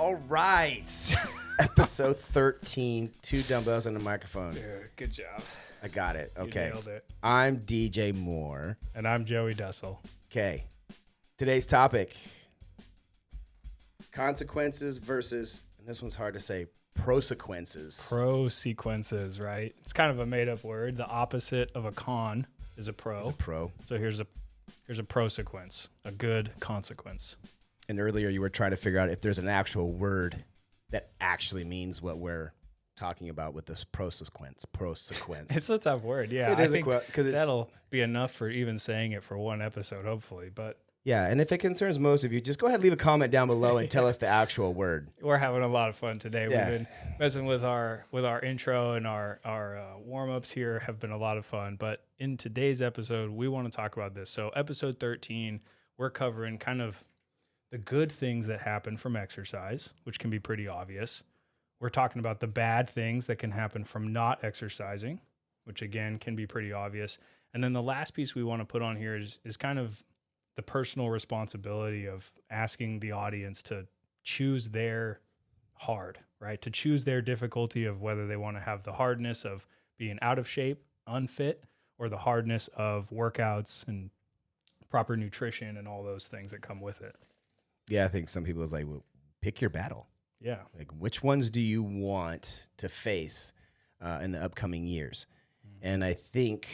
All right. Episode 13, 2 dumbbells and a microphone. Dude, good job. I got it. Okay. You nailed it. I'm DJ Moore. And I'm Joey Dussel. Okay. Today's topic, consequences versus, and this one's hard to say, prosequences. Prosequences, right? It's kind of a made-up word. The opposite of a con is a pro. It's a pro. So here's a prosequence, a good consequence. And earlier you were trying to figure out if there's an actual word that actually means what we're talking about with this prosequence. It's a tough word, yeah. It is, because that'll be enough for even saying it for one episode, hopefully. But yeah, and if it concerns most of you, just go ahead and leave a comment down below and tell us the actual word. We're having a lot of fun today. Yeah. We've been messing with our intro, and our warm-ups here have been a lot of fun. But in today's episode, we want to talk about this. So episode 13, we're covering kind of the good things that happen from exercise, which can be pretty obvious. We're talking about the bad things that can happen from not exercising, which again can be pretty obvious. And then the last piece we want to put on here is kind of the personal responsibility of asking the audience to choose their hard, right? To choose their difficulty of whether they want to have the hardness of being out of shape, unfit, or the hardness of workouts and proper nutrition and all those things that come with it. Yeah, I think some people is like, well, pick your battle. Yeah. Like, which ones do you want to face in the upcoming years? Mm-hmm. And I think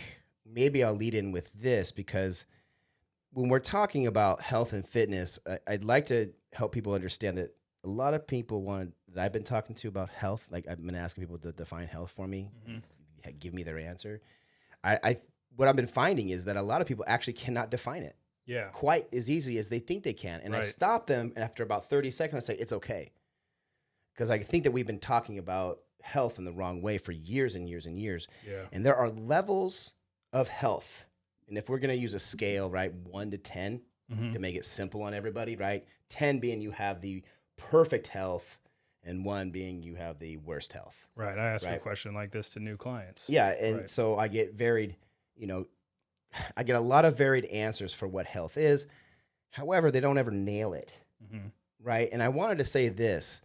maybe I'll lead in with this because when we're talking about health and fitness, I'd like to help people understand that a lot of people that I've been talking to about health, like I've been asking people to define health for me, give me their answer. What I've been finding is that a lot of people actually cannot define it. Yeah. Quite as easy as they think they can. And right. I stop them, and after about 30 seconds, I say, it's okay. Because I think that we've been talking about health in the wrong way for years and years and years. Yeah. And there are levels of health. And if we're going to use a scale, right, 1 to 10 to make it simple on everybody, right? 10 being you have the perfect health, and 1 being you have the worst health. Right. I ask a question like this to new clients. Yeah. And so I get varied, I get a lot of varied answers for what health is. However, they don't ever nail it, right? And I wanted to say this.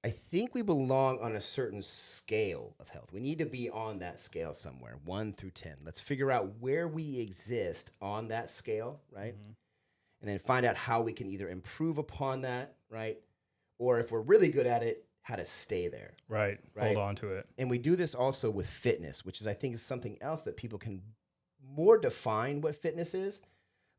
I think we belong on a certain scale of health. We need to be on that scale somewhere, 1 through 10. Let's figure out where we exist on that scale, right? And then find out how we can either improve upon that, right? Or if we're really good at it, how to stay there. Right. Hold on to it. And we do this also with fitness, which is, I think, is something else that people can more define what fitness is.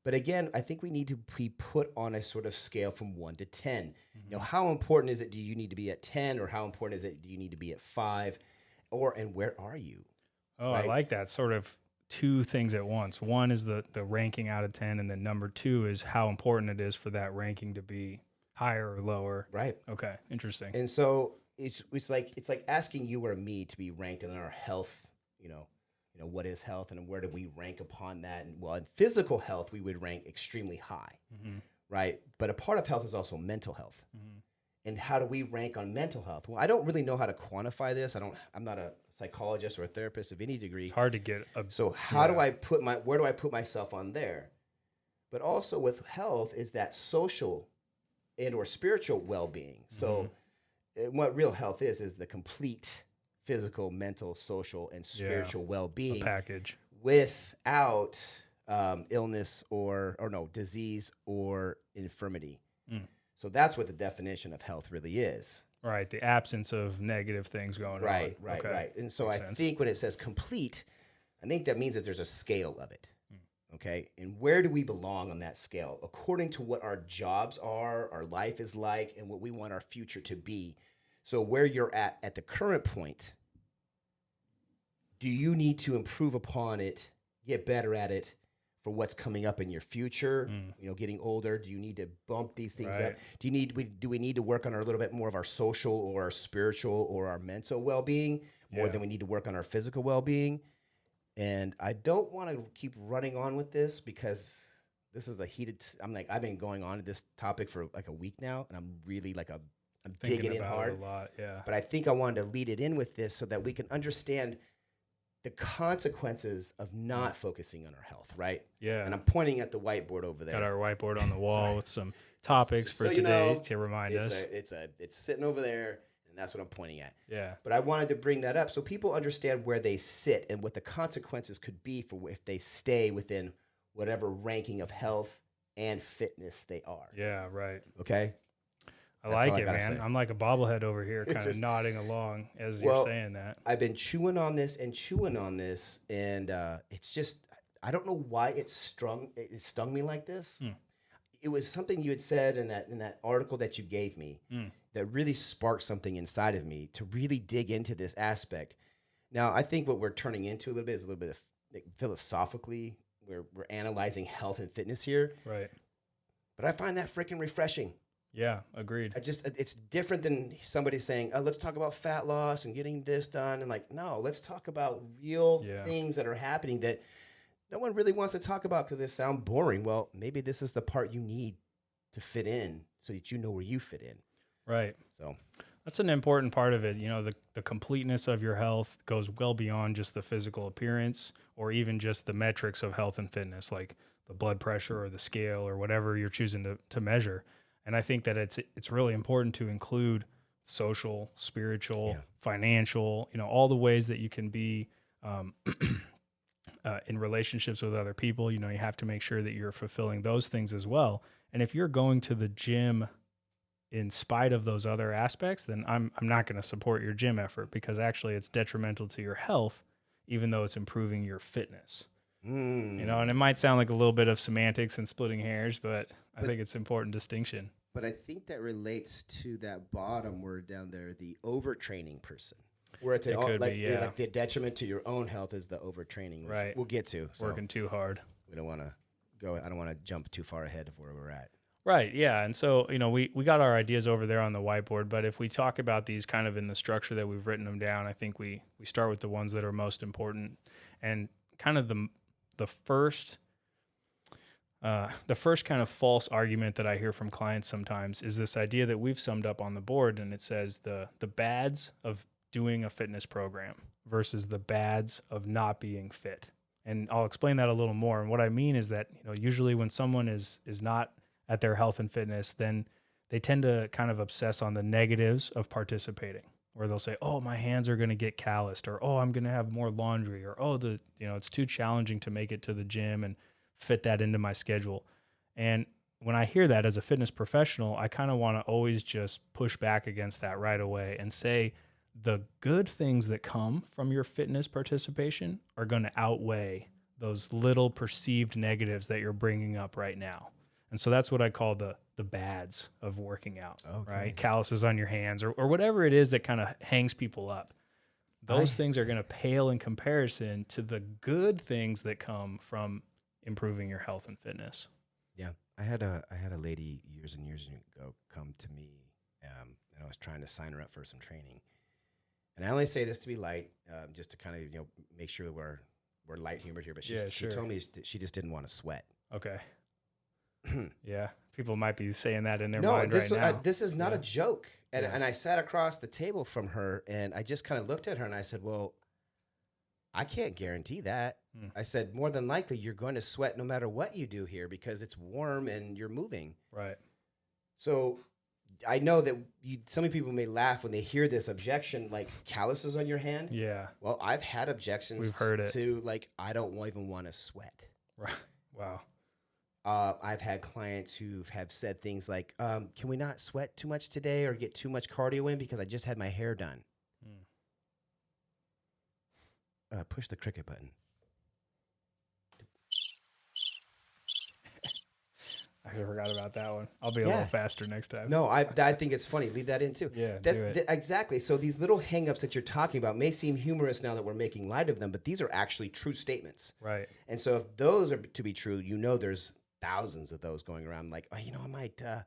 But again, I think we need to be put on a sort of scale from 1 to 10. How important is it? Do you need to be at 10, or how important is it? Do you need to be at 5, and where are you? Oh, right? I like that. Sort of 2 things at once. 1 is the ranking out of 10, and then number 2 is how important it is for that ranking to be higher or lower. Right. Okay. Interesting. And so it's like asking you or me to be ranked in our health. What is health, and where do we rank upon that? And well, in physical health, we would rank extremely high, right? But a part of health is also mental health. And how do we rank on mental health? Well, I don't really know how to quantify this. I'm not a psychologist or a therapist of any degree. It's hard to get. So how do I where do I put myself on there? But also with health is that social and or spiritual well-being. So what real health is the complete physical, mental, social, and spiritual well-being package without illness or disease or infirmity. So that's what the definition of health really is. Right, the absence of negative things going on. Right. And so I think when it says complete, I think that means that there's a scale of it. Okay, and where do we belong on that scale according to what our jobs are, our life is like, and what we want our future to be? So where you're at the current point, do you need to improve upon it, get better at it for what's coming up in your future? Getting older, do you need to bump these things up? Do we need to work on a little bit more of our social or our spiritual or our mental well-being more than we need to work on our physical well-being? And I don't want to keep running on with this because this is I've been going on to this topic for like a week now, and I'm really I'm digging in hard. A lot, yeah. But I think I wanted to lead it in with this so that we can understand the consequences of not focusing on our health, right? Yeah. And I'm pointing at the whiteboard over there. Got our whiteboard on the wall with some topics Just for so you today know, to remind us. It's sitting over there, and that's what I'm pointing at. Yeah. But I wanted to bring that up so people understand where they sit and what the consequences could be for if they stay within whatever ranking of health and fitness they are. Yeah, right. Okay? I That's like all I it, gotta man. say. I'm like a bobblehead over here, kind of just- nodding along as Well, you're saying that. I've been chewing on this, and it's just, I don't know why it stung me like this. It was something you had said in that article that you gave me that really sparked something inside of me to really dig into this aspect. Now, I think what we're turning into a little bit is a little bit of like, philosophically, we're analyzing health and fitness here. Right. But I find that freaking refreshing. Yeah, agreed. It's different than somebody saying, oh, let's talk about fat loss and getting this done. And like, no, let's talk about real things that are happening that no one really wants to talk about because they sound boring. Well, maybe this is the part you need to fit in so that you know where you fit in. Right. So that's an important part of it. You know, the completeness of your health goes well beyond just the physical appearance or even just the metrics of health and fitness, like the blood pressure or the scale or whatever you're choosing to measure. And I think that it's really important to include social, spiritual, financial, you know, all the ways that you can be in relationships with other people. You know, you have to make sure that you're fulfilling those things as well. And if you're going to the gym in spite of those other aspects, then I'm not going to support your gym effort because actually it's detrimental to your health, even though it's improving your fitness. You know, and it might sound like a little bit of semantics and splitting hairs, but I think it's important distinction. But I think that relates to that bottom word down there, the overtraining person. Where it's like the detriment to your own health is the overtraining, which right. we'll get to. So working too hard. We don't want to go. I don't want to jump too far ahead of where we're at. Right. Yeah. And so, you know, we got our ideas over there on the whiteboard, but if we talk about these kind of in the structure that we've written them down, I think we start with the ones that are most important and kind of the first kind of false argument that I hear from clients sometimes is this idea that we've summed up on the board, and it says the bads of doing a fitness program versus the bads of not being fit. And I'll explain that a little more. And what I mean is that, you know, usually when someone is not at their health and fitness, then they tend to kind of obsess on the negatives of participating, where they'll say, oh, my hands are going to get calloused, or, oh, I'm going to have more laundry, or, oh, it's too challenging to make it to the gym and fit that into my schedule. And when I hear that as a fitness professional, I kind of want to always just push back against that right away and say the good things that come from your fitness participation are going to outweigh those little perceived negatives that you're bringing up right now. And so that's what I call the bads of working out, right? Calluses on your hands or whatever it is that kind of hangs people up. Those things are going to pale in comparison to the good things that come from improving your health and fitness. Yeah. I had a lady years and years ago come to me, and I was trying to sign her up for some training. And I only say this to be light, just to kind of, you know, make sure that we're light-humored here. But she told me that she just didn't want to sweat. Okay. Yeah. People might be saying that in their mind right now. This is not a joke. And I sat across the table from her, and I just kind of looked at her, and I said, well, I can't guarantee that. I said, more than likely, you're going to sweat no matter what you do here because it's warm and you're moving. Right. So I know that some people may laugh when they hear this objection, like calluses on your hand. Yeah. Well, I've had objections We've heard it. to, like, I don't even want to sweat. Right. Wow. I've had clients who have said things like, can we not sweat too much today or get too much cardio in because I just had my hair done? Push the cricket button. I forgot about that one. I'll be a little faster next time. No, I think it's funny. Leave that in too. Yeah, exactly. So these little hangups that you're talking about may seem humorous now that we're making light of them, but these are actually true statements. Right. And so if those are to be true, you know there's thousands of those going around. Like, oh, you know, I might I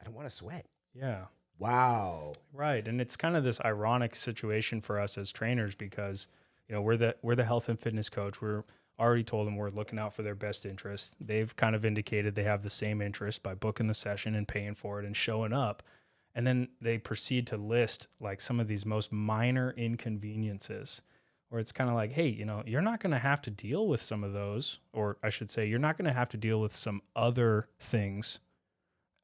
don't want to sweat. Yeah. Wow. Right. And it's kind of this ironic situation for us as trainers because, you know, we're the health and fitness coach. We're already told them we're looking out for their best interest. They've kind of indicated they have the same interest by booking the session and paying for it and showing up. And then they proceed to list like some of these most minor inconveniences where it's kind of like, hey, you're not going to have to deal with some of those, or I should say, you're not going to have to deal with some other things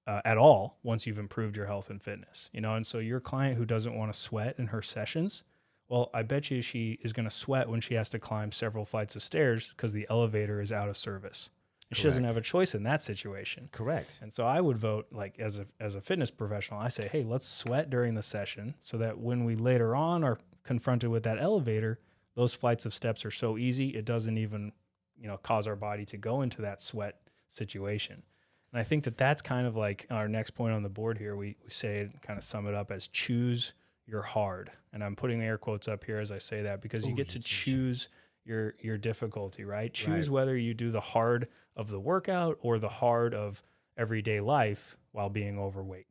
at all once you've improved your health and fitness, and so your client who doesn't want to sweat in her sessions, well, I bet you she is going to sweat when she has to climb several flights of stairs because the elevator is out of service. And she doesn't have a choice in that situation. Correct. And so I would vote, like, as a fitness professional, I say, hey, let's sweat during the session so that when we later on are confronted with that elevator, those flights of steps are so easy, it doesn't even, cause our body to go into that sweat situation. And I think that that's kind of like our next point on the board here. We say it, kind of sum it up as choose your hard. And I'm putting air quotes up here as I say that because you get to choose your difficulty, right? Choose whether you do the hard of the workout or the hard of everyday life while being overweight,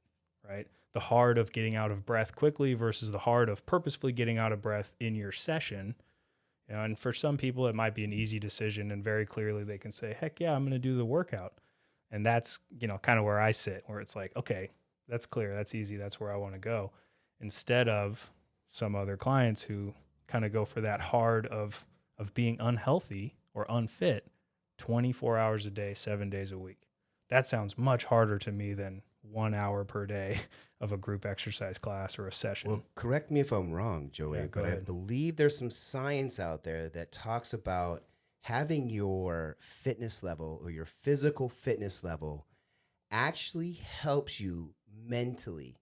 right? The hard of getting out of breath quickly versus the hard of purposefully getting out of breath in your session. And for some people, it might be an easy decision, and very clearly they can say, heck yeah, I'm going to do the workout. And that's, kind of where I sit, where it's like, okay, that's clear, that's easy, that's where I want to go. Instead of some other clients who kind of go for that hard of being unhealthy or unfit 24 hours a day, 7 days a week. That sounds much harder to me than 1 hour per day of a group exercise class or a session. Well, correct me if I'm wrong, Joey, but I believe there's some science out there that talks about having your fitness level or your physical fitness level actually helps you mentally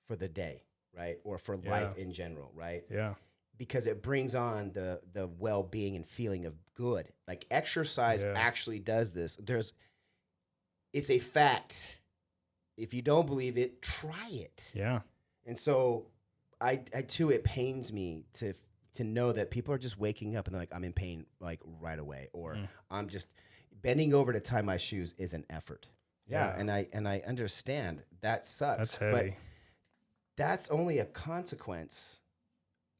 for the day, right? Or for life in general, right? Yeah. Because it brings on the well-being and feeling of good. Like exercise actually does this. It's a fact. If you don't believe it, try it. Yeah. And so I too, it pains me to know that people are just waking up and they're like, I'm in pain like right away, or I'm just bending over to tie my shoes is an effort. Yeah. And I understand that sucks. That's heavy. But that's only a consequence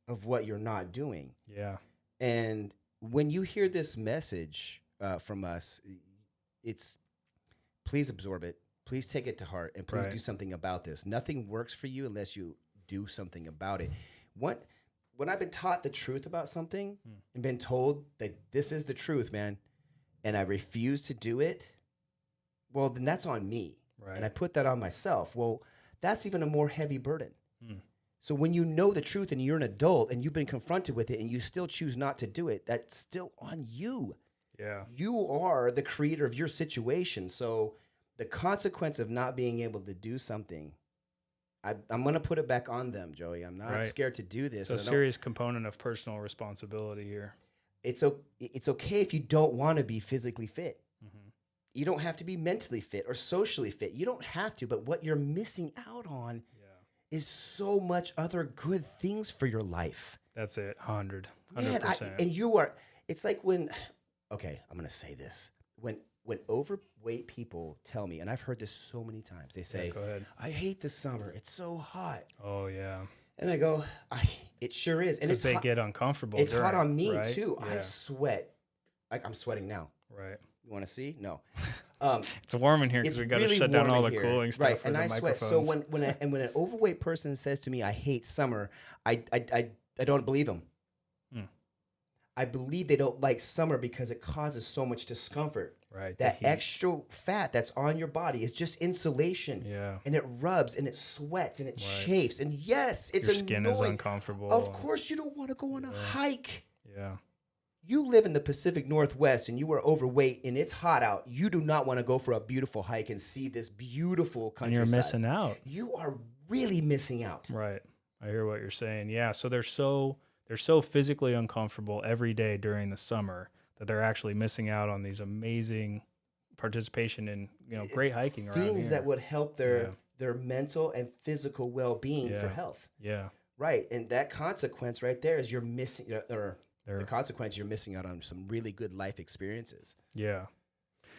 of what you're not doing. Yeah. And when you hear this message from us, it's please absorb it. Please take it to heart and please do something about this. Nothing works for you unless you do something about it. When I've been taught the truth about something and been told that this is the truth, man, and I refuse to do it, well, then that's on me. Right. And I put that on myself. Well, that's even a more heavy burden. So when you know the truth and you're an adult and you've been confronted with it and you still choose not to do it, that's still on you. Yeah. You are the creator of your situation. So the consequence of not being able to do something, I'm going to put it back on them, Joey. I'm not scared to do this. It's a serious component of personal responsibility here. It's okay if you don't want to be physically fit. You don't have to be mentally fit or socially fit. You don't have to, but what you're missing out on is so much other good things for your life. That's it, 100%. And you are, it's like when, okay, I'm going to say this. When overweight people tell me, and I've heard this so many times, they say, go ahead. I hate the summer. It's so hot. Oh, yeah. And I go, it sure is. And they get uncomfortable. It's hot on me, too. Yeah. I sweat. Like I'm sweting now. Right. You want to see? No. It's warm in here because we got to shut down all the cooling stuff for and the I microphones. Sweat. So when an overweight person says to me, I hate summer, I don't believe them. I believe they don't like summer because it causes so much discomfort. Right. That extra fat that's on your body is just insulation. Yeah. And it rubs and it sweats and it chafes. And yes, it's your skin is uncomfortable. Of course you don't want to go on a hike. Yeah. You live in the Pacific Northwest and you are overweight and it's hot out. You do not want to go for a beautiful hike and see this beautiful countryside. And you're missing out. You are really missing out. Right. I hear what you're saying. Yeah. So they're so physically uncomfortable every day during the summer that they're actually missing out on these amazing participation in, great hiking around here. Things that would help their mental and physical well-being for health. Yeah. Right. And that consequence right there is you're missing, the consequence, you're missing out on some really good life experiences. Yeah.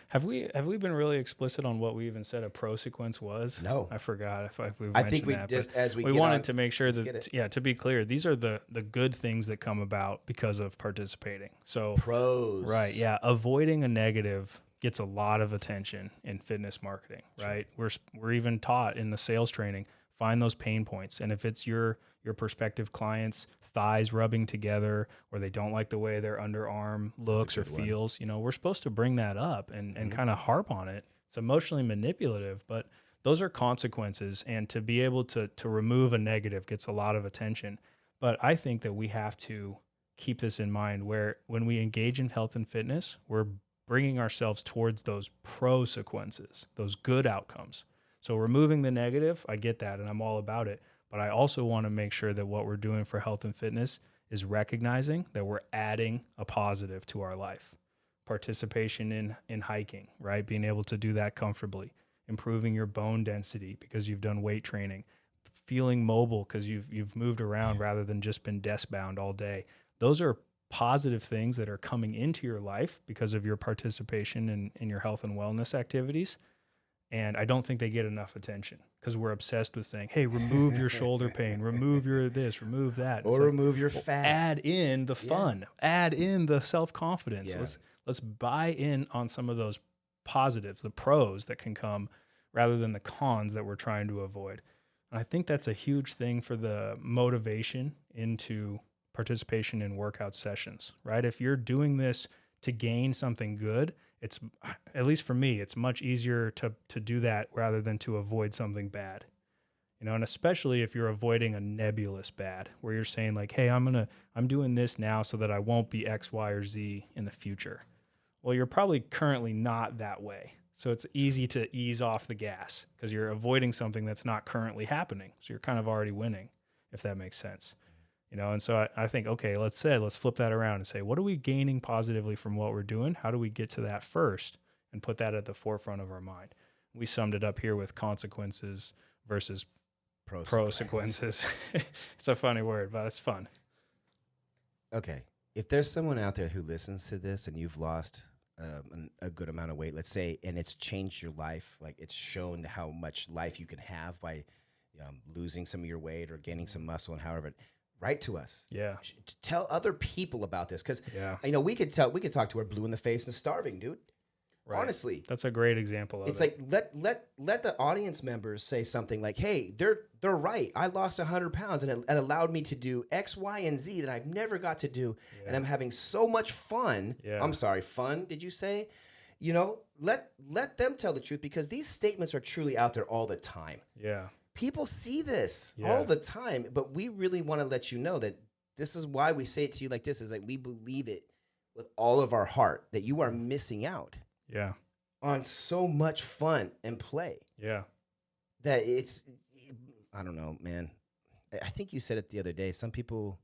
Have we been really explicit on what we even said a prosequence was? No. I forgot if we've mentioned I think we that, just, as we wanted on, to make sure that, to be clear, these are the good things that come about because of participating. So pros. Right. Yeah. Avoiding a negative gets a lot of attention in fitness marketing, right? Sure. We're even taught in the sales training, find those pain points. And if it's your prospective client's thighs rubbing together, or they don't like the way their underarm looks or feels, you know, we're supposed to bring that up and kind of harp on it. It's emotionally manipulative, but those are consequences. And to be able to remove a negative gets a lot of attention. But I think that we have to keep this in mind, where when we engage in health and fitness, we're bringing ourselves towards those prosequences, those good outcomes. So removing the negative, I get that and I'm all about it. But I also want to make sure that what we're doing for health and fitness is recognizing that we're adding a positive to our life. Participation in hiking, right? Being able to do that comfortably. Improving your bone density because you've done weight training. Feeling mobile because you've moved around rather than just been desk bound all day. Those are positive things that are coming into your life because of your participation in your health and wellness activities. And I don't think they get enough attention because we're obsessed with saying, hey, remove your shoulder pain, remove your this, remove that. Or remove your fat. Add in the fun, add in the self-confidence. Yeah. Let's buy in on some of those positives, the pros that can come rather than the cons that we're trying to avoid. And I think that's a huge thing for the motivation into participation in workout sessions, right? If you're doing this to gain something good, it's, at least for me, it's much easier to do that rather than to avoid something bad. You know, and especially if you're avoiding a nebulous bad, where you're saying like, hey, I'm doing this now so that I won't be X, Y, or Z in the future. Well, you're probably currently not that way. So it's easy to ease off the gas because you're avoiding something that's not currently happening. So you're kind of already winning, if that makes sense. You know, and so I think, okay, let's flip that around and say, what are we gaining positively from what we're doing? How do we get to that first and put that at the forefront of our mind? We summed it up here with consequences versus prosequences. It's a funny word, but it's fun. Okay. If there's someone out there who listens to this and you've lost a good amount of weight, let's say, and it's changed your life, like it's shown how much life you can have by losing some of your weight or gaining some muscle and however, write to us. Yeah. Tell other people about this because, yeah, you know, we could talk to her blue in the face and starving, dude. Right. Honestly, that's a great example of it. It's like let the audience members say something like, "Hey, they're right. I lost 100 pounds, and it allowed me to do X, Y, and Z that I've never got to do, and I'm having so much fun." Yeah. I'm sorry, fun? Did you say? You know, let them tell the truth because these statements are truly out there all the time. Yeah, people see this all the time, but we really want to let you know that this is why we say it to you like this: is like we believe it with all of our heart that you are missing out. Yeah. On so much fun and play. Yeah. That it's, I don't know, man. I think you said it the other day. Some people,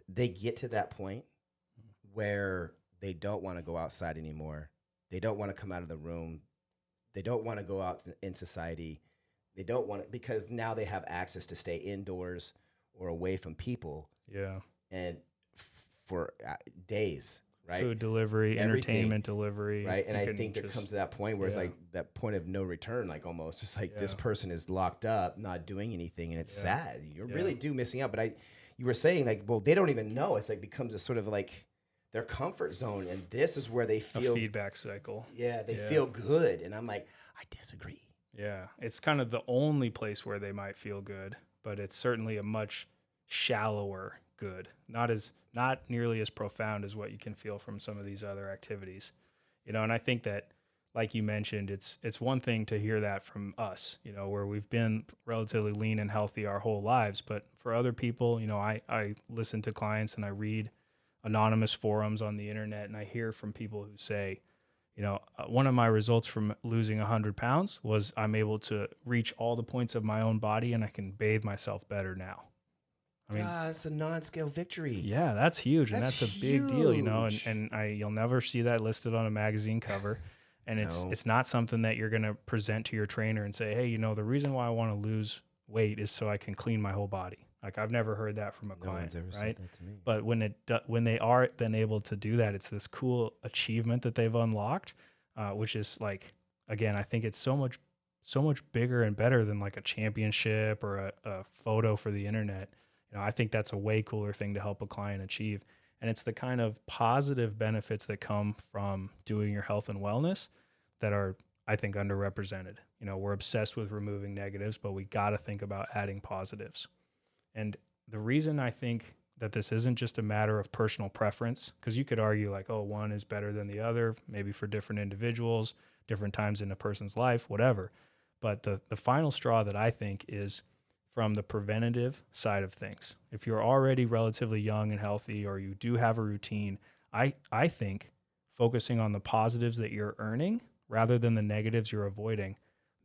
they get to that point where they don't want to go outside anymore. They don't want to come out of the room. They don't want to go out in society. They don't want to, because now they have access to stay indoors or away from people. Yeah. And for days. Right? Food delivery, entertainment delivery. Right. And I think there comes to that point where it's like that point of no return, like almost just like this person is locked up, not doing anything. And it's sad. You really do missing out. But you were saying like, well, they don't even know. It's like becomes a sort of like their comfort zone. And this is where they feel a feedback cycle. Yeah. They feel good. And I'm like, I disagree. Yeah. It's kind of the only place where they might feel good, but it's certainly a much shallower good. Not nearly as profound as what you can feel from some of these other activities, you know. And I think that, like you mentioned, it's one thing to hear that from us, you know, where we've been relatively lean and healthy our whole lives. But for other people, you know, I listen to clients and I read anonymous forums on the internet, and I hear from people who say, you know, one of my results from losing 100 pounds was I'm able to reach all the points of my own body and I can bathe myself better now. I mean, it's a non-scale victory. Yeah, that's huge, and that's a big deal, you know. And you'll never see that listed on a magazine cover, and it's not something that you're gonna present to your trainer and say, hey, you know, the reason why I want to lose weight is so I can clean my whole body. Like I've never heard that from a client, ever right? Said that to me. But when they are then able to do that, it's this cool achievement that they've unlocked, which is like, again, I think it's so much bigger and better than like a championship or a photo for the internet. You know, I think that's a way cooler thing to help a client achieve. And it's the kind of positive benefits that come from doing your health and wellness that are, I think, underrepresented. You know, we're obsessed with removing negatives, but we got to think about adding positives. And the reason I think that this isn't just a matter of personal preference, because you could argue like, oh, one is better than the other, maybe for different individuals, different times in a person's life, whatever. But the final straw that I think is from the preventative side of things. If you're already relatively young and healthy, or you do have a routine, I think focusing on the positives that you're earning rather than the negatives you're avoiding,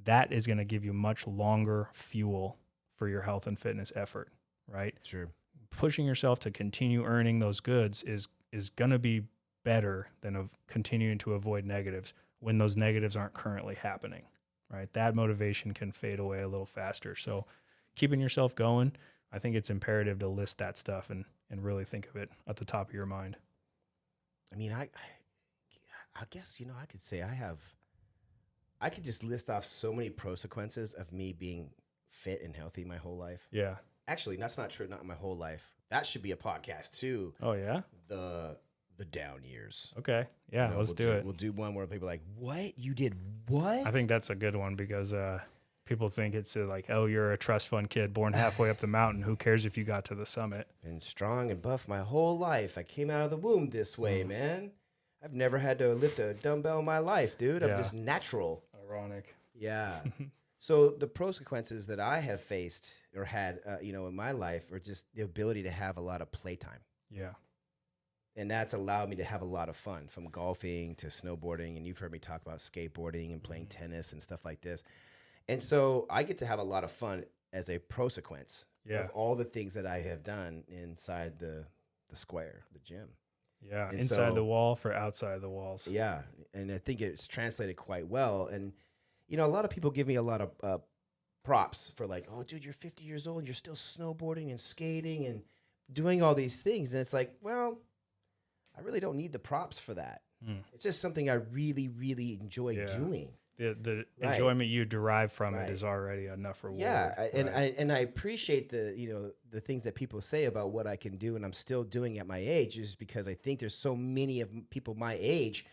that is going to give you much longer fuel for your health and fitness effort, right? Sure. Pushing yourself to continue earning those goods is going to be better than of continuing to avoid negatives when those negatives aren't currently happening, right? That motivation can fade away a little faster. So keeping yourself going, I think it's imperative to list that stuff and really think of it at the top of your mind. I mean, I guess, I could say I could just list off so many Prosequences of me being fit and healthy my whole life. Yeah. Actually, that's not true. Not my whole life. That should be a podcast too. Oh yeah. The down years. Okay. Yeah. Let's do it. We'll do one where people are like, "What? You did what?" I think that's a good one because people think it's like, "Oh, you're a trust fund kid born halfway up the mountain. Who cares if you got to the summit?" Been strong and buff my whole life. I came out of the womb this way, man. I've never had to lift a dumbbell in my life, dude. I'm just natural. Ironic. Yeah. So the Prosequences that I have faced or had, in my life are just the ability to have a lot of playtime. Yeah. And that's allowed me to have a lot of fun, from golfing to snowboarding. And you've heard me talk about skateboarding and playing tennis and stuff like this. And so I get to have a lot of fun as a Prosequence of all the things that I have done inside the square, the gym. Yeah, and inside the wall for outside the walls. Yeah, and I think it's translated quite well. And, a lot of people give me a lot of props for like, oh, dude, you're 50 years old and you're still snowboarding and skating and doing all these things. And it's like, well, I really don't need the props for that. It's just something I really, really enjoy doing. The enjoyment you derive from it is already enough reward. Yeah, and I appreciate the things that people say about what I can do and I'm still doing at my age, is because I think there's so many of people my age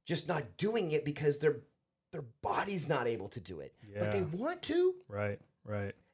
just not doing it because their body's not able to do it. Yeah. But they want to. Right.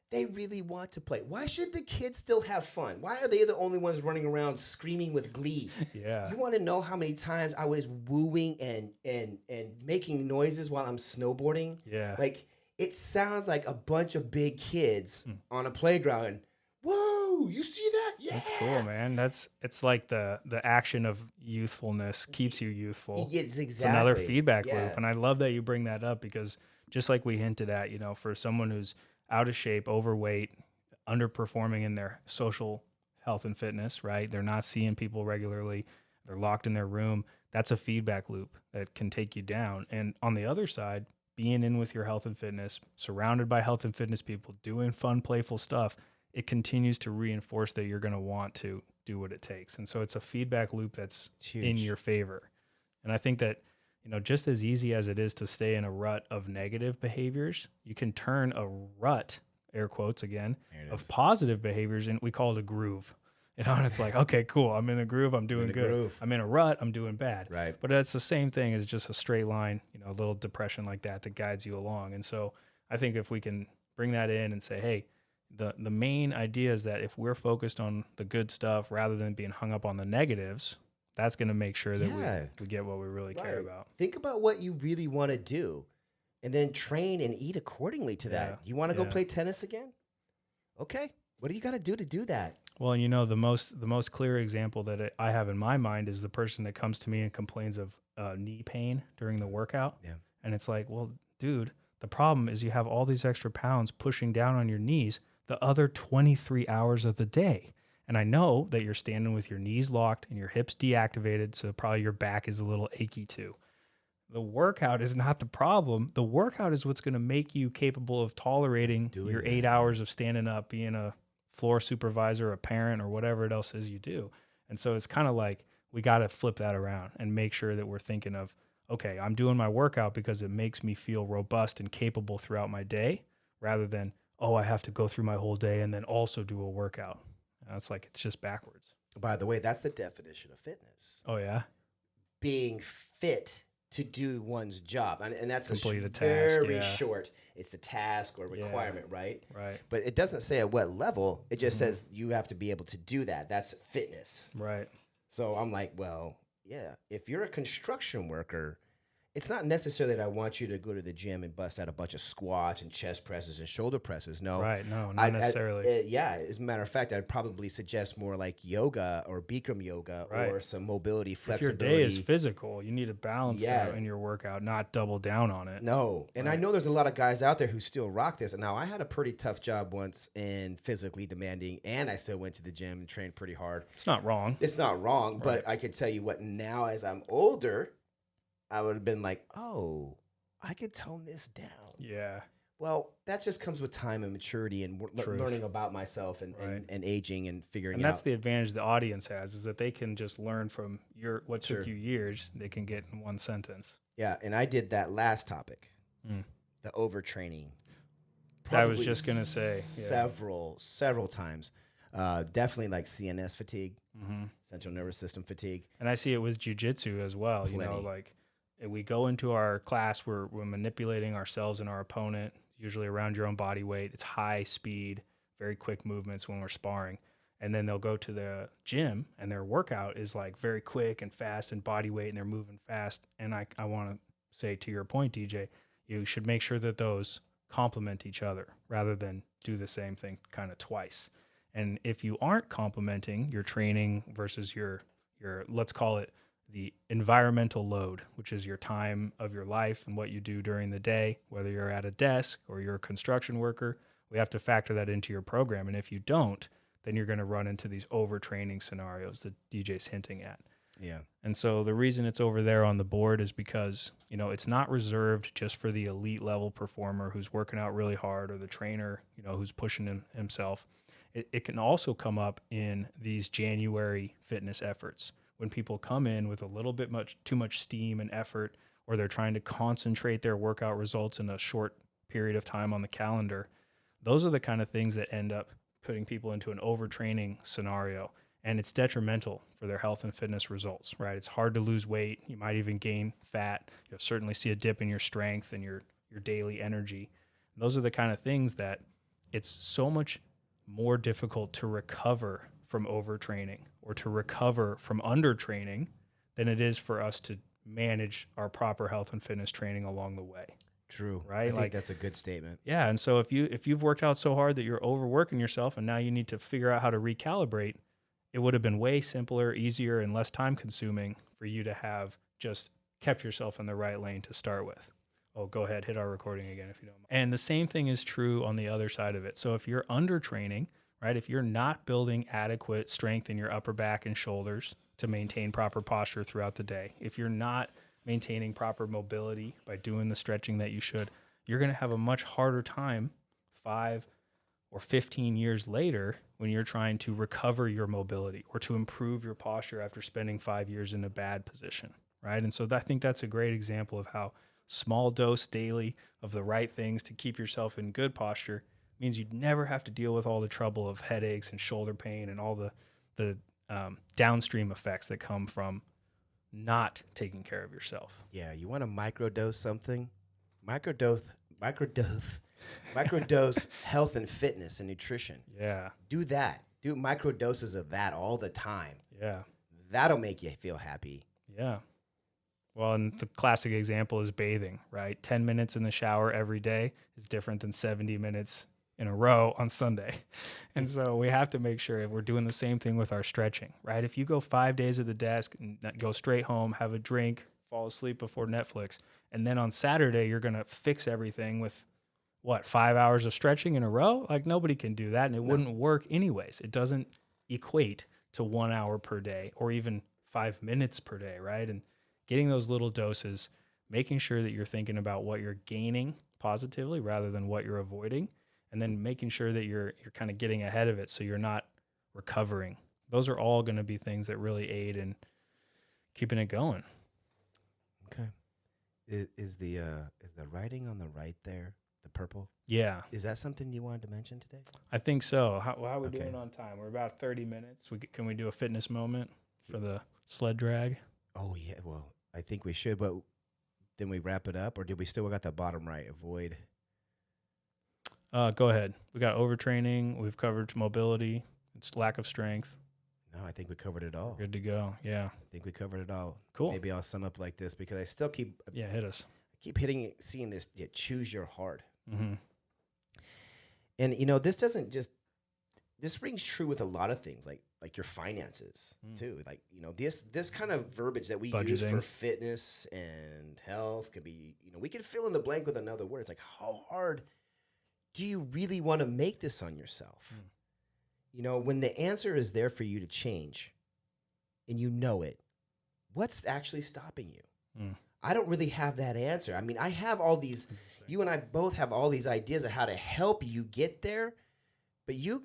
They really want to play. Why should the kids still have fun? Why are they the only ones running around screaming with glee? Yeah. You want to know how many times I was wooing and making noises while I'm snowboarding? Yeah. Like, it sounds like a bunch of big kids on a playground. Whoa, you see that? Yeah. That's cool, man. It's like the action of youthfulness keeps you youthful. It's It's another feedback loop. And I love that you bring that up because just like we hinted at, for someone who's out of shape, overweight, underperforming in their social health and fitness, right? They're not seeing people regularly. They're locked in their room. That's a feedback loop that can take you down. And on the other side, being in with your health and fitness, surrounded by health and fitness people, doing fun, playful stuff, it continues to reinforce that you're going to want to do what it takes. And so it's a feedback loop that's in your favor. And I think that, just as easy as it is to stay in a rut of negative behaviors, you can turn a rut, air quotes again, of positive behaviors, and we call it a groove. And it's like, okay, cool. I'm in a groove. I'm doing good. Groove. I'm in a rut. I'm doing bad. Right. But it's the same thing as just a straight line, a little depression like that guides you along. And so I think if we can bring that in and say, hey, the main idea is that if we're focused on the good stuff rather than being hung up on the negatives, that's going to make sure that we get what we really care about. Think about what you really want to do and then train and eat accordingly to that. You want to go play tennis again? Okay. What do you got to do that? Well, the most clear example that I have in my mind is the person that comes to me and complains of knee pain during the workout. Yeah. And it's like, well, dude, the problem is you have all these extra pounds pushing down on your knees the other 23 hours of the day. And I know that you're standing with your knees locked and your hips deactivated, so probably your back is a little achy too. The workout is not the problem. The workout is what's going to make you capable of tolerating your 8 hours of standing up, being a floor supervisor, a parent, or whatever it else is you do. And so it's kind of like we got to flip that around and make sure that we're thinking of, okay, I'm doing my workout because it makes me feel robust and capable throughout my day, rather than, oh, I have to go through my whole day and then also do a workout. It's like, it's just backwards. By the way, that's the definition of fitness. Oh, yeah? Being fit to do one's job, and that's Complete a task, very yeah. short. It's a task or requirement, right? Right. But it doesn't say at what level. It just says you have to be able to do that. That's fitness. Right. So I'm like, well, yeah. If you're a construction worker, it's not necessarily that I want you to go to the gym and bust out a bunch of squats and chest presses and shoulder presses. No. Right. No, not necessarily. Yeah. As a matter of fact, I'd probably suggest more like yoga or Bikram yoga or some mobility, flexibility. If your day is physical, you need to balance that in your workout, not double down on it. No. And I know there's a lot of guys out there who still rock this. And now I had a pretty tough job once and physically demanding, and I still went to the gym and trained pretty hard. It's not wrong. It's not wrong, but I can tell you what, now as I'm older, I would have been like, oh, I could tone this down. Yeah. Well, that just comes with time and maturity and learning about myself and aging and figuring out. And that's the advantage the audience has, is that they can just learn from what took you years, they can get in one sentence. Yeah, and I did that last topic, the overtraining. I was just going to say. Several times. Definitely like CNS fatigue, central nervous system fatigue. And I see it with jiu-jitsu as well. Plenty. You know, like we go into our class, we're manipulating ourselves and our opponent, usually around your own body weight. It's high speed, very quick movements when we're sparring. And then they'll go to the gym and their workout is like very quick and fast and body weight, and they're moving fast. And I want to say, to your point, DJ, you should make sure that those complement each other rather than do the same thing kind of twice. And if you aren't complementing your training versus your let's call it the environmental load, which is your time of your life and what you do during the day, whether you're at a desk or you're a construction worker, we have to factor that into your program. And if you don't, then you're going to run into these overtraining scenarios that DJ's hinting at. Yeah. And so the reason it's over there on the board is because, it's not reserved just for the elite level performer who's working out really hard, or the trainer, who's pushing himself. It can also come up in these January fitness efforts when people come in with a little bit too much steam and effort, or they're trying to concentrate their workout results in a short period of time on the calendar. Those are the kind of things that end up putting people into an overtraining scenario, and it's detrimental for their health and fitness results, right? It's hard to lose weight. You might even gain fat. You'll certainly see a dip in your strength and your daily energy. And those are the kind of things that it's so much more difficult to recover from overtraining or to recover from undertraining than it is for us to manage our proper health and fitness training along the way. True. Right? I think that's a good statement. Yeah. And so if you've worked out so hard that you're overworking yourself and now you need to figure out how to recalibrate, it would have been way simpler, easier, and less time consuming for you to have just kept yourself in the right lane to start with. Oh, go ahead, hit our recording again if you don't mind. And the same thing is true on the other side of it. So if you're undertraining, right, if you're not building adequate strength in your upper back and shoulders to maintain proper posture throughout the day, if you're not maintaining proper mobility by doing the stretching that you should, you're going to have a much harder time 5 or 15 years later when you're trying to recover your mobility or to improve your posture after spending 5 years in a bad position, right? And so I think that's a great example of how small dose daily of the right things to keep yourself in good posture means you'd never have to deal with all the trouble of headaches and shoulder pain and all the downstream effects that come from not taking care of yourself. Yeah, you want to microdose something? Microdose health and fitness and nutrition. Yeah. Do that. Do microdoses of that all the time. Yeah. That'll make you feel happy. Yeah. Well, and the classic example is bathing, right? 10 minutes in the shower every day is different than 70 minutes in a row on Sunday. And so we have to make sure if we're doing the same thing with our stretching, right? If you go 5 days at the desk and go straight home, have a drink, fall asleep before Netflix, and then on Saturday you're going to fix everything with 5 hours of stretching in a row? Like, nobody can do that, and it wouldn't work anyways. It doesn't equate to 1 hour per day or even 5 minutes per day, right? And getting those little doses, making sure that you're thinking about what you're gaining positively rather than what you're avoiding, and then making sure that you're kind of getting ahead of it so you're not recovering. Those are all going to be things that really aid in keeping it going. Okay. Is the writing on the right there, the purple? Yeah. Is that something you wanted to mention today? I think so. How are we doing on time? We're about 30 minutes. Can we do a fitness moment for the sled drag? Oh, yeah. Well, I think we should, but then we wrap it up, or did we still got the bottom right? Avoid. Go ahead. We got overtraining. We've covered mobility. It's lack of strength. No, I think we covered it all. We're good to go. Yeah. I think we covered it all. Cool. Maybe I'll sum up like this because I still keep. Yeah, hit us. I keep seeing this. Yeah, choose your hard. Mm-hmm. And this doesn't just. This rings true with a lot of things, like your finances too. Like this kind of verbiage that we use for fitness and health could be. We can fill in the blank with another word. It's like, how hard do you really want to make this on yourself? When the answer is there for you to change, and it, what's actually stopping you? I don't really have that answer. I mean, I have all these. You and I both have all these ideas of how to help you get there, but you.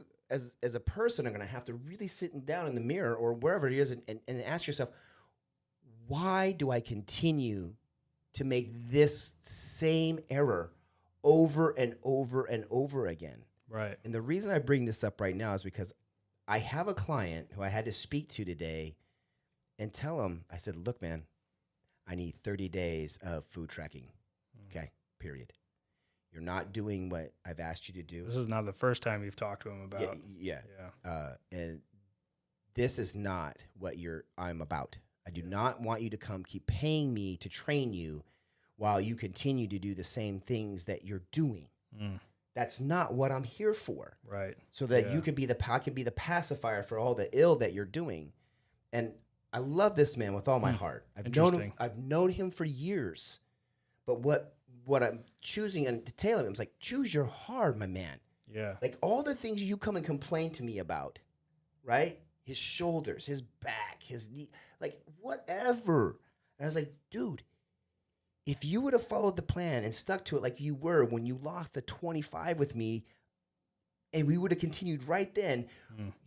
As a person, are going to have to really sit down in the mirror or wherever it is and ask yourself, why do I continue to make this same error over and over and over again? Right. And the reason I bring this up right now is because I have a client who I had to speak to today and tell him, I said, look, man, I need 30 days of food tracking. Okay, period. You're not doing what I've asked you to do. This is not the first time you've talked to him about. Yeah. And this is not what I'm about. I do not want you to keep paying me to train you while you continue to do the same things that you're doing. That's not what I'm here for. Right. So that you can be the pacifier for all the ill that you're doing. And I love this man with all my heart. I've known him for years. But what I'm choosing and detailing him is like, choose your hard, my man. Yeah. Like all the things you come and complain to me about, right? His shoulders, his back, his knee, like whatever. And I was like, dude, if you would have followed the plan and stuck to it like you were when you lost the 25 with me, and we would have continued right then,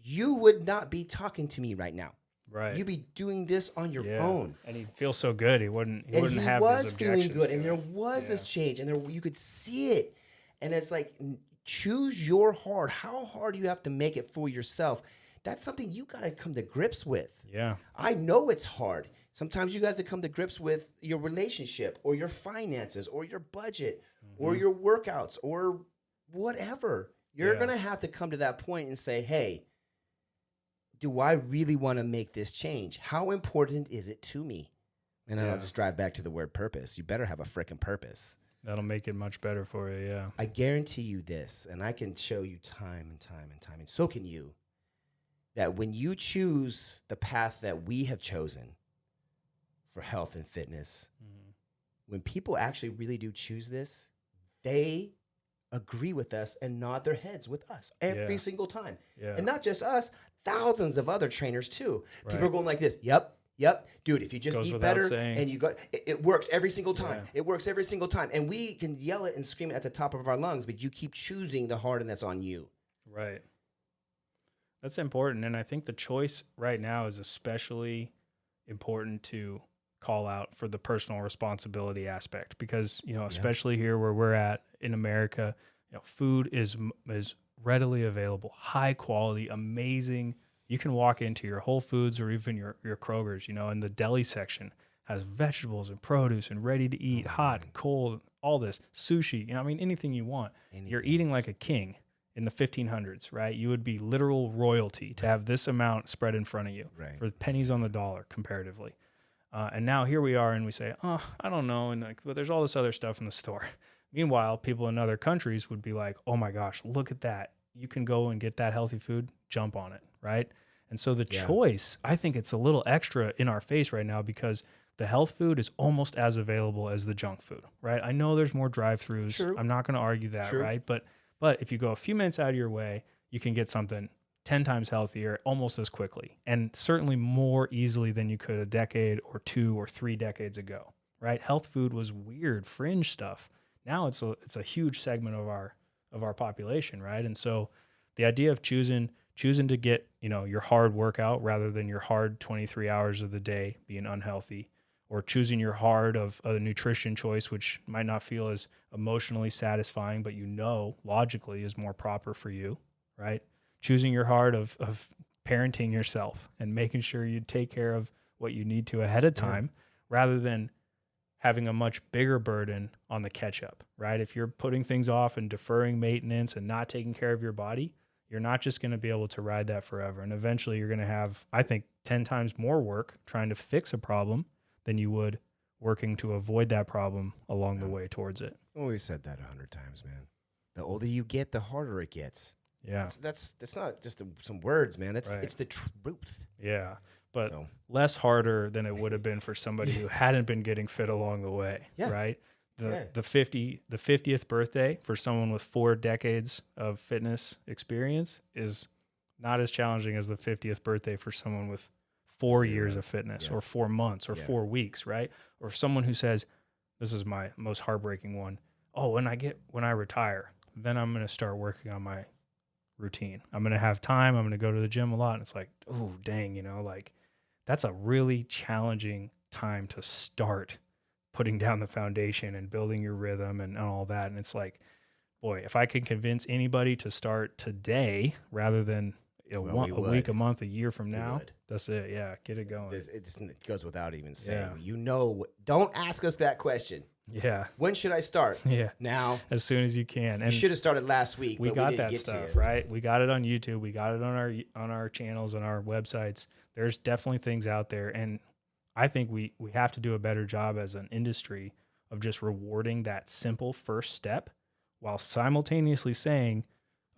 you would not be talking to me right now. Right. You'd be doing this on your own. And he'd feel so good. He wouldn't have he was feeling good. And there was this change. And you could see it. And it's like, choose your hard. How hard do you have to make it for yourself? That's something you got to come to grips with. Yeah. I know it's hard. Sometimes you got to come to grips with your relationship or your finances or your budget or your workouts or whatever. You're going to have to come to that point and say, hey, do I really want to make this change? How important is it to me? And then I'll just drive back to the word purpose. You better have a freaking purpose. That'll make it much better for you, yeah. I guarantee you this, and I can show you time and time and time, and so can you, that when you choose the path that we have chosen for health and fitness, when people actually really do choose this, they agree with us and nod their heads with us every single time. Yeah. And not just us, thousands of other trainers too. Right. People are going like this. Yep. Dude, if you just eat better and you got, it works every single time. Yeah. It works every single time. And we can yell it and scream it at the top of our lungs, but you keep choosing the hard and that's on you. Right. That's important. And I think the choice right now is especially important to call out for the personal responsibility aspect because, especially here where we're at in America, food is readily available, high quality, amazing. You can walk into your Whole Foods or even your Kroger's, and the deli section has vegetables and produce and ready to eat, hot and cold, all this, sushi, anything you want. You're eating like a king in the 1500s, right? You would be literal royalty to have this amount spread in front of you for pennies on the dollar comparatively. And now here we are and we say, oh, I don't know. And but there's all this other stuff in the store. Meanwhile, people in other countries would be like, oh my gosh, look at that. You can go and get that healthy food, jump on it, right? And so the choice, I think it's a little extra in our face right now because the health food is almost as available as the junk food, right? I know there's more drive-thrus. True. I'm not going to argue that, right? But if you go a few minutes out of your way, you can get something 10 times healthier almost as quickly and certainly more easily than you could a decade or 2 or 3 decades ago, right? Health food was weird, fringe stuff. Now it's a huge segment of our population, right? And so the idea of choosing to get, your hard workout rather than your hard 23 hours of the day being unhealthy, or choosing your hard of a nutrition choice, which might not feel as emotionally satisfying, but logically is more proper for you, right? Choosing your hard of parenting yourself and making sure you take care of what you need to ahead of time rather than having a much bigger burden on the catch up, right? If you're putting things off and deferring maintenance and not taking care of your body, you're not just going to be able to ride that forever. And eventually you're going to have, I think, 10 times more work trying to fix a problem than you would working to avoid that problem along the way towards it. Always said that 100 times, man. The older you get, the harder it gets. Yeah. That's not just some words, man. It's the truth. Yeah. But less harder than it would have been for somebody who hadn't been getting fit along the way, right? The 50th birthday for someone with 4 decades of fitness experience is not as challenging as the 50th birthday for someone with 4 years of fitness or 4 months or 4 weeks, right? Or someone who says, this is my most heartbreaking one. Oh, when I retire, then I'm going to start working on my routine. I'm going to have time. I'm going to go to the gym a lot. And it's like, oh, dang, like that's a really challenging time to start putting down the foundation and building your rhythm and all that. And it's like, boy, if I could convince anybody to start today rather than a week, a month, a year from now, that's it. Yeah, get it going. It goes without even saying. Don't ask us that question. Yeah. When should I start? Yeah. Now. As soon as you can. And you should have started last week. We got that get stuff, right? We got it on YouTube. We got it on our channels, on our websites. There's definitely things out there. And I think we have to do a better job as an industry of just rewarding that simple first step while simultaneously saying,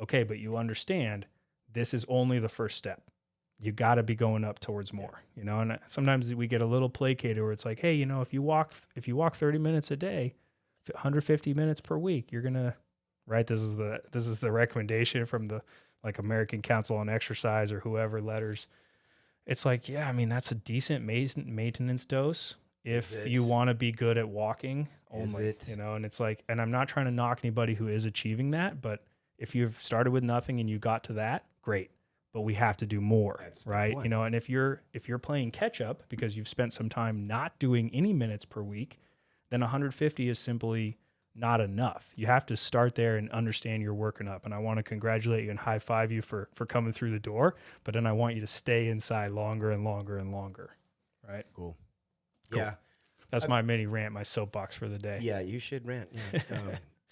okay, but you understand this is only the first step. You got to be going up towards more, and sometimes we get a little placated where it's like, hey, if you walk 30 minutes a day, 150 minutes per week, you're going to, right. This is the recommendation from the American Council on Exercise or whoever letters. It's like, yeah, I mean, that's a decent maintenance dose if you want to be good at walking only, and it's like, and I'm not trying to knock anybody who is achieving that, but if you've started with nothing and you got to that, great. But we have to do more, right? And if you're playing catch up because you've spent some time not doing any minutes per week, then 150 is simply not enough. You have to start there and understand you're working up. And I want to congratulate you and high five you for coming through the door, but then I want you to stay inside longer and longer and longer, right? Cool. Yeah. That's my mini rant, my soapbox for the day. Yeah, you should rant. Yeah.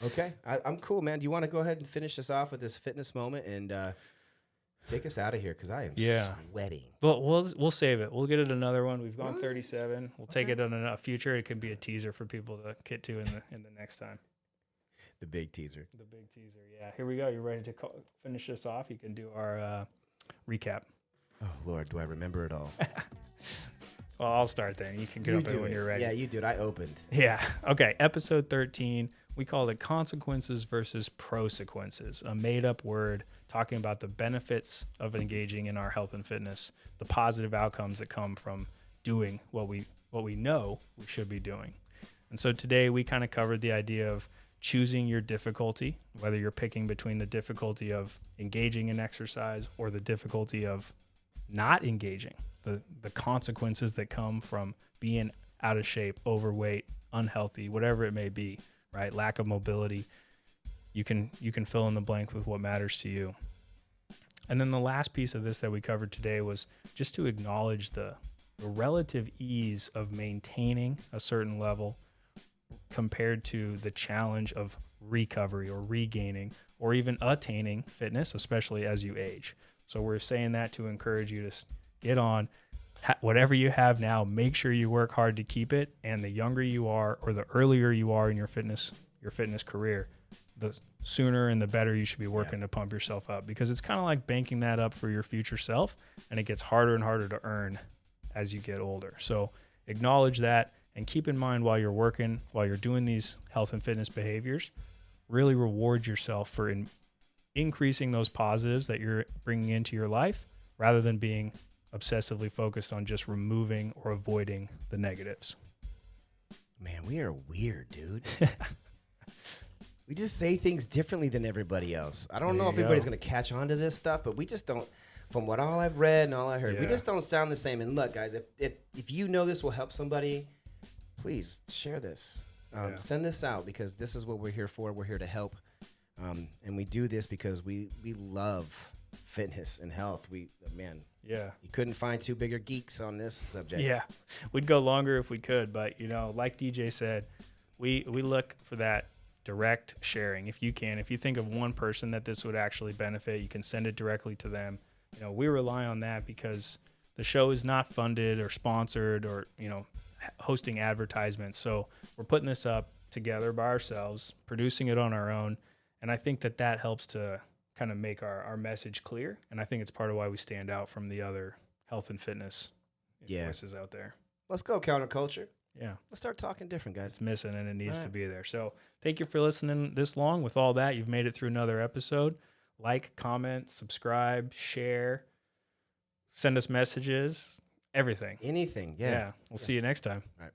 Okay. I'm cool, man. Do you want to go ahead and finish this off with this fitness moment and take us out of here because I am sweating. Well, we'll save it. We'll get it another one. We've gone 37. We'll take it on a future. It can be a teaser for people to get to in the next time. The big teaser. The big teaser. Yeah. Here we go. You ready to finish this off? You can do our recap. Oh Lord, do I remember it all? Well, I'll start then. You can get up there when you're ready. Yeah, you do it. I opened. Yeah. Okay. Episode 13. We call it Consequences versus Prosequences, a made-up word talking about the benefits of engaging in our health and fitness, the positive outcomes that come from doing what we know we should be doing. And so today we kind of covered the idea of choosing your difficulty, whether you're picking between the difficulty of engaging in exercise or the difficulty of not engaging, the consequences that come from being out of shape, overweight, unhealthy, whatever it may be. Right, lack of mobility. You can fill in the blank with what matters to you. And then the last piece of this that we covered today was just to acknowledge the relative ease of maintaining a certain level compared to the challenge of recovery or regaining or even attaining fitness, especially as you age. So we're saying that to encourage you to get on. Whatever you have now, make sure you work hard to keep it. And the younger you are, or the earlier you are in your fitness career, the sooner and the better you should be working to pump yourself up, because it's kind of like banking that up for your future self, and it gets harder and harder to earn as you get older. So acknowledge that and keep in mind while you're doing these health and fitness behaviors, really reward yourself for increasing those positives that you're bringing into your life rather than being obsessively focused on just removing or avoiding the negatives. Man, we are weird, dude. We just say things differently than everybody else. I don't know if everybody's going to catch on to this stuff, but we just don't, from what all I've read and all I heard, we just don't sound the same. And look, guys, if you know this will help somebody, please share this. Send this out, because this is what we're here for. We're here to help. And we do this because we love fitness and health. Yeah. You couldn't find two bigger geeks on this subject. Yeah. We'd go longer if we could, but like DJ said, we look for that direct sharing. If you think of one person that this would actually benefit, you can send it directly to them. We rely on that because the show is not funded or sponsored or, hosting advertisements. So we're putting this up together by ourselves, producing it on our own. And I think that helps to kind of make our message clear. And I think it's part of why we stand out from the other health and fitness voices out there. Let's go counterculture. Yeah. Let's start talking different, guys. It's missing and it needs to be there. So thank you for listening this long. With all that, you've made it through another episode. Like, comment, subscribe, share, send us messages, everything. Anything. Yeah. We'll see you next time. All right.